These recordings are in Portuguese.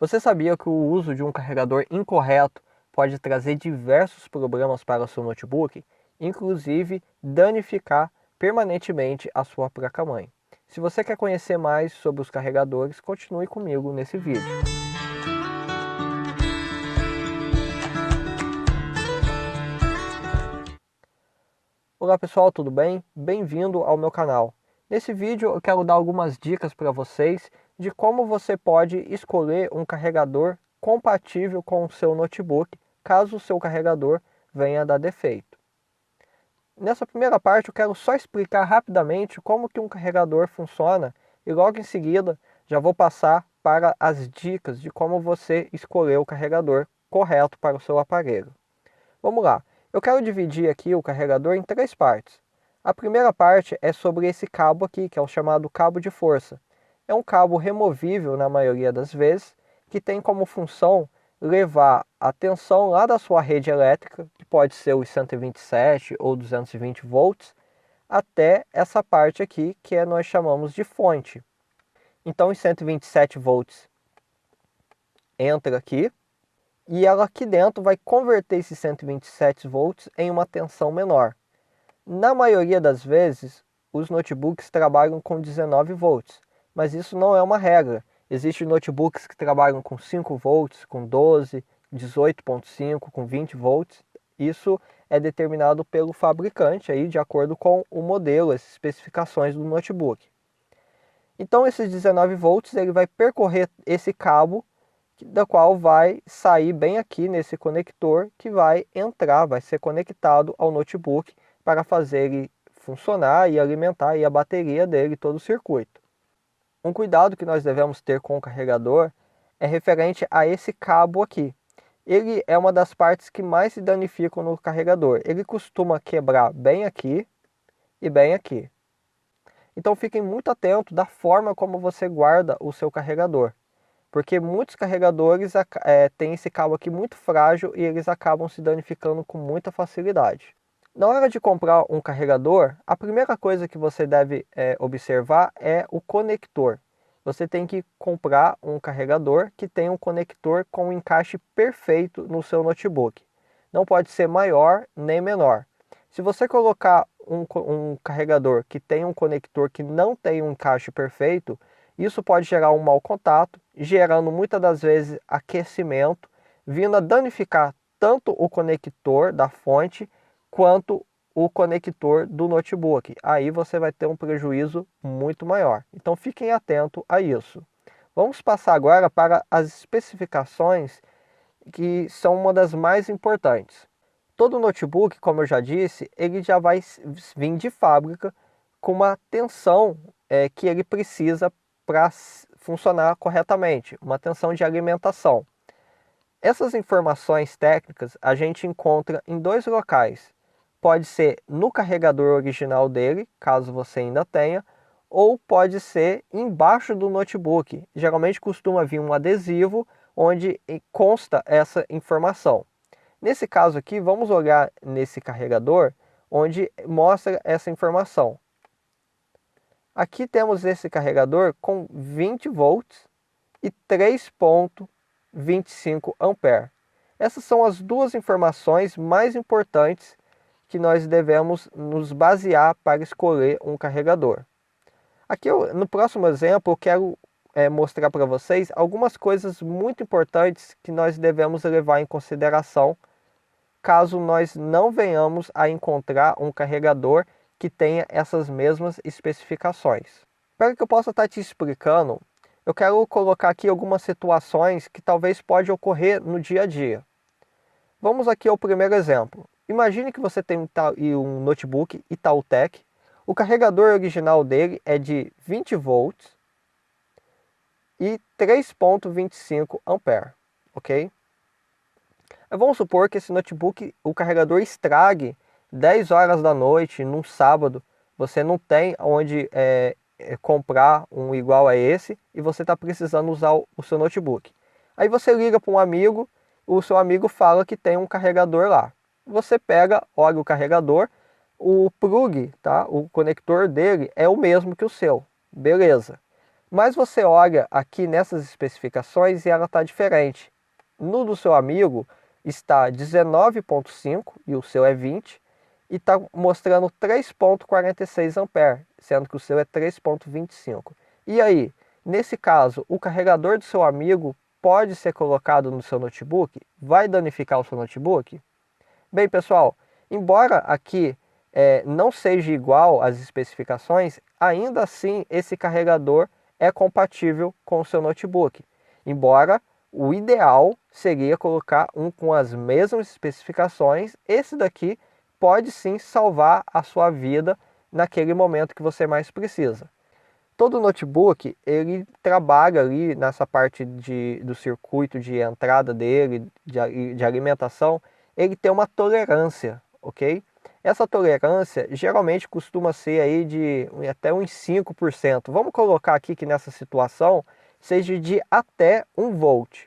Você sabia que o uso de um carregador incorreto pode trazer diversos problemas para o seu notebook, inclusive danificar permanentemente a sua placa-mãe? Se você quer conhecer mais sobre os carregadores, continue comigo nesse vídeo. Olá pessoal, tudo bem? Bem-vindo ao meu canal. Nesse vídeo eu quero dar algumas dicas para vocês de como você pode escolher um carregador compatível com o seu notebook, caso o seu carregador venha a dar defeito. Nessa primeira parte eu quero só explicar rapidamente como que um carregador funciona e logo em seguida já vou passar para as dicas de como você escolher o carregador correto para o seu aparelho. Vamos lá, eu quero dividir aqui o carregador em três partes. A primeira parte é sobre esse cabo aqui, que é o chamado cabo de força. É um cabo removível na maioria das vezes, que tem como função levar a tensão lá da sua rede elétrica, que pode ser os 127 ou 220 volts, até essa parte aqui, que nós chamamos de fonte. Então os 127 volts entra aqui, e ela aqui dentro vai converter esses 127 volts em uma tensão menor. Na maioria das vezes, os notebooks trabalham com 19 volts, mas isso não é uma regra. Existem notebooks que trabalham com 5 volts, com 12, 18.5, com 20 volts. Isso é determinado pelo fabricante aí, de acordo com o modelo, as especificações do notebook. Então esses 19 volts ele vai percorrer esse cabo, da qual vai sair bem aqui nesse conector, que vai entrar, vai ser conectado ao notebook para fazer ele funcionar e alimentar aí a bateria dele, todo o circuito. Um cuidado que nós devemos ter com o carregador é referente a esse cabo aqui. Ele é uma das partes que mais se danificam no carregador. Ele costuma quebrar bem aqui e bem aqui. Então fiquem muito atentos da forma como você guarda o seu carregador, porque muitos carregadores têm esse cabo aqui muito frágil e eles acabam se danificando com muita facilidade. Na hora de comprar um carregador, a primeira coisa que você deve observar é o conector. Você tem que comprar um carregador que tenha um conector com um encaixe perfeito no seu notebook. Não pode ser maior nem menor. Se você colocar um carregador que tem um conector que não tem um encaixe perfeito, isso pode gerar um mau contato, gerando muitas das vezes aquecimento, vindo a danificar tanto o conector da fonte quanto o conector do notebook. Aí você vai ter um prejuízo muito maior. Então fiquem atentos a isso. Vamos passar agora para as especificações, que são uma das mais importantes. Todo notebook, como eu já disse, ele já vai vir de fábrica com uma tensão que ele precisa para funcionar corretamente, uma tensão de alimentação. Essas informações técnicas a gente encontra em dois locais. Pode ser no carregador original dele, caso você ainda tenha, ou pode ser embaixo do notebook. Geralmente costuma vir um adesivo onde consta essa informação. Nesse caso aqui, vamos olhar nesse carregador onde mostra essa informação. Aqui temos esse carregador com 20 volts e 3.25 ampere. Essas são as duas informações mais importantes que nós devemos nos basear para escolher um carregador. Aqui no próximo exemplo eu quero mostrar para vocês algumas coisas muito importantes que nós devemos levar em consideração caso nós não venhamos a encontrar um carregador que tenha essas mesmas especificações. Para que eu possa estar te explicando, eu quero colocar aqui algumas situações que talvez pode ocorrer no dia a dia. Vamos aqui ao primeiro exemplo. Imagine que você tem um notebook Itautec. O carregador original dele é de 20 volts e 3.25 ampere, ok? Vamos supor que esse notebook, o carregador estrague 10 horas da noite, num sábado. Você não tem onde comprar um igual a esse e você está precisando usar o seu notebook. Aí você liga para um amigo, o seu amigo fala que tem um carregador lá. Você pega, olha o carregador, o plug, tá? O conector dele é o mesmo que o seu. Beleza. Mas você olha aqui nessas especificações e ela está diferente. No do seu amigo está 19,5 e o seu é 20, e está mostrando 3,46 ampere, sendo que o seu é 3,25. E aí, nesse caso, o carregador do seu amigo pode ser colocado no seu notebook? Vai danificar o seu notebook? Bem, pessoal, embora aqui não seja igual às especificações, ainda assim esse carregador é compatível com o seu notebook. Embora o ideal seria colocar um com as mesmas especificações, esse daqui pode sim salvar a sua vida naquele momento que você mais precisa. Todo notebook, ele trabalha ali nessa parte do circuito de entrada dele, de alimentação, ele tem uma tolerância, ok? Essa tolerância geralmente costuma ser aí de até uns 5%. Vamos colocar aqui que nessa situação seja de até 1 volt.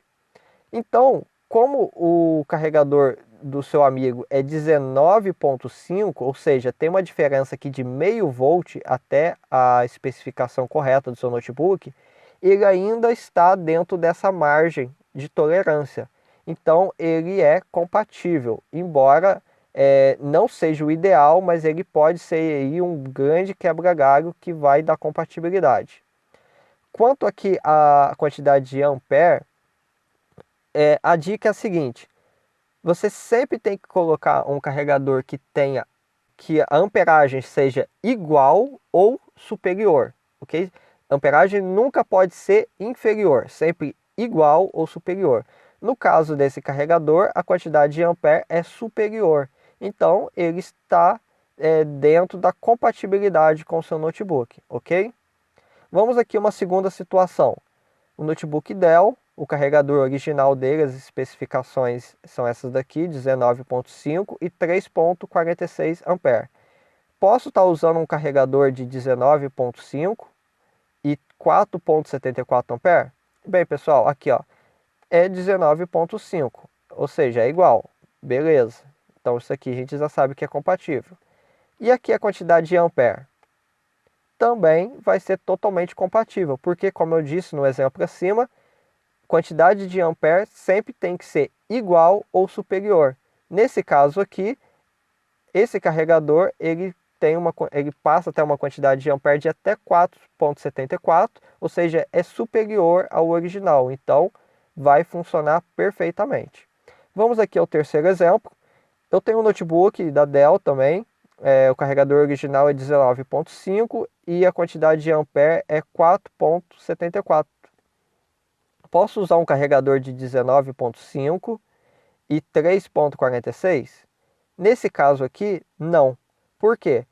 Então, como o carregador do seu amigo é 19,5, ou seja, tem uma diferença aqui de meio volt até a especificação correta do seu notebook, ele ainda está dentro dessa margem de tolerância. Então, ele é compatível, embora não seja o ideal, mas ele pode ser aí um grande quebra-galho que vai dar compatibilidade. Quanto aqui à quantidade de ampere, a dica é a seguinte: você sempre tem que colocar um carregador que a amperagem seja igual ou superior, ok? A amperagem nunca pode ser inferior, sempre igual ou superior. No caso desse carregador, a quantidade de ampere é superior, então ele está dentro da compatibilidade com o seu notebook, ok? Vamos aqui a uma segunda situação. O notebook Dell, o carregador original dele, as especificações são essas daqui, 19,5 e 3,46 ampere. Posso estar usando um carregador de 19,5 e 4,74 ampere? Bem, pessoal, aqui ó, é 19,5, ou seja, é igual. Beleza. Então isso aqui a gente já sabe que é compatível. E aqui a quantidade de ampere? Também vai ser totalmente compatível, porque como eu disse no exemplo acima, quantidade de ampere sempre tem que ser igual ou superior. Nesse caso aqui, esse carregador ele passa até uma quantidade de ampere de até 4,74, ou seja, é superior ao original, então vai funcionar perfeitamente. Vamos aqui ao terceiro exemplo. Eu tenho um notebook da Dell também, o carregador original é 19,5 e a quantidade de ampere é 4,74. Posso usar um carregador de 19,5 e 3,46? Nesse caso aqui, não. Por quê?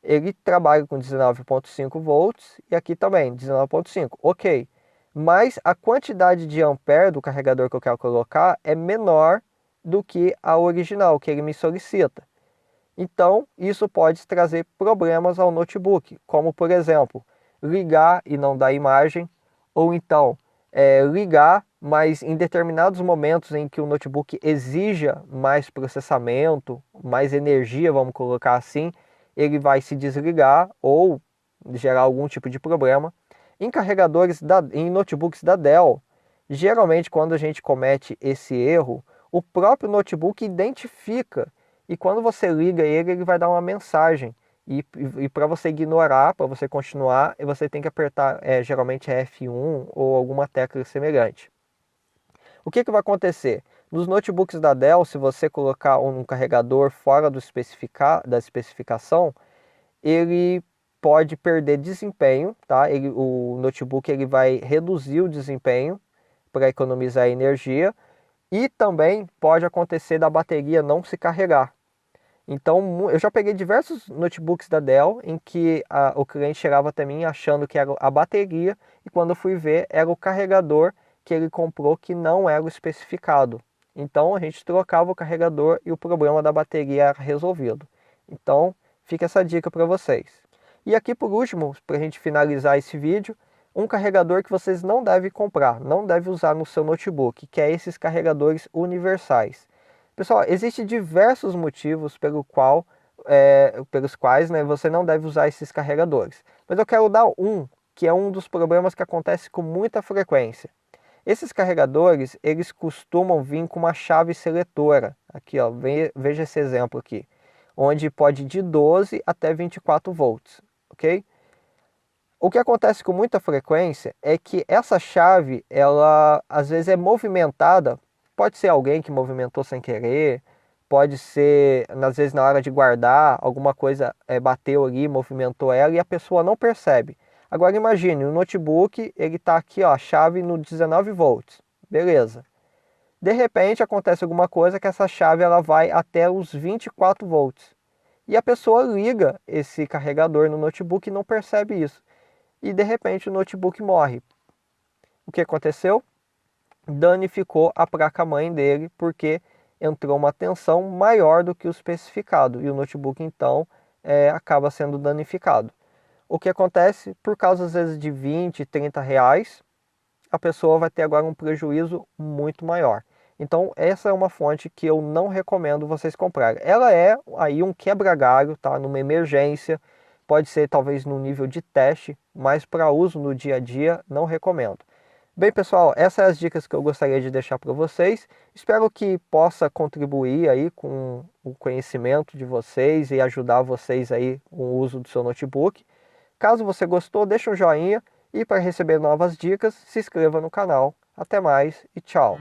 Ele trabalha com 19,5 volts e aqui também 19,5. Ok, mas a quantidade de ampere do carregador que eu quero colocar é menor do que a original que ele me solicita. Então, isso pode trazer problemas ao notebook, como por exemplo, ligar e não dar imagem, ou então ligar, mas em determinados momentos em que o notebook exija mais processamento, mais energia, vamos colocar assim, ele vai se desligar ou gerar algum tipo de problema. Em em notebooks da Dell, geralmente quando a gente comete esse erro, o próprio notebook identifica e quando você liga ele, ele vai dar uma mensagem. E para você ignorar, para você continuar, você tem que apertar geralmente F1 ou alguma tecla semelhante. O que vai acontecer? Nos notebooks da Dell, se você colocar um carregador fora da especificação, ele pode perder desempenho, tá? O notebook ele vai reduzir o desempenho para economizar energia e também pode acontecer da bateria não se carregar. Então, eu já peguei diversos notebooks da Dell em que o cliente chegava até mim achando que era a bateria e quando eu fui ver era o carregador que ele comprou que não era o especificado. Então, a gente trocava o carregador e o problema da bateria era resolvido. Então, fica essa dica para vocês. E aqui por último, para a gente finalizar esse vídeo, um carregador que vocês não devem comprar, não devem usar no seu notebook, que é esses carregadores universais. Pessoal, existem diversos motivos pelos quais você não deve usar esses carregadores. Mas eu quero dar um que é um dos problemas que acontece com muita frequência. Esses carregadores, eles costumam vir com uma chave seletora. Aqui, ó, veja esse exemplo aqui, onde pode ir de 12 até 24 volts, ok? O que acontece com muita frequência é que essa chave, ela às vezes é movimentada, pode ser alguém que movimentou sem querer, pode ser, às vezes na hora de guardar, alguma coisa bateu ali, movimentou ela e a pessoa não percebe. Agora imagine, o notebook, ele está aqui, ó, a chave no 19 volts, beleza. De repente acontece alguma coisa que essa chave ela vai até os 24 volts. E a pessoa liga esse carregador no notebook e não percebe isso. E de repente o notebook morre. O que aconteceu? Danificou a placa-mãe dele porque entrou uma tensão maior do que o especificado e o notebook então acaba sendo danificado. O que acontece? Por causa às vezes de 20, 30 reais, a pessoa vai ter agora um prejuízo muito maior. Então essa é uma fonte que eu não recomendo vocês comprarem. Ela é aí um quebra-galho, tá? Numa emergência, pode ser talvez no nível de teste, mas para uso no dia a dia não recomendo. Bem pessoal, essas são as dicas que eu gostaria de deixar para vocês. Espero que possa contribuir aí com o conhecimento de vocês e ajudar vocês aí com o uso do seu notebook. Caso você gostou, deixa um joinha e para receber novas dicas, se inscreva no canal. Até mais e tchau!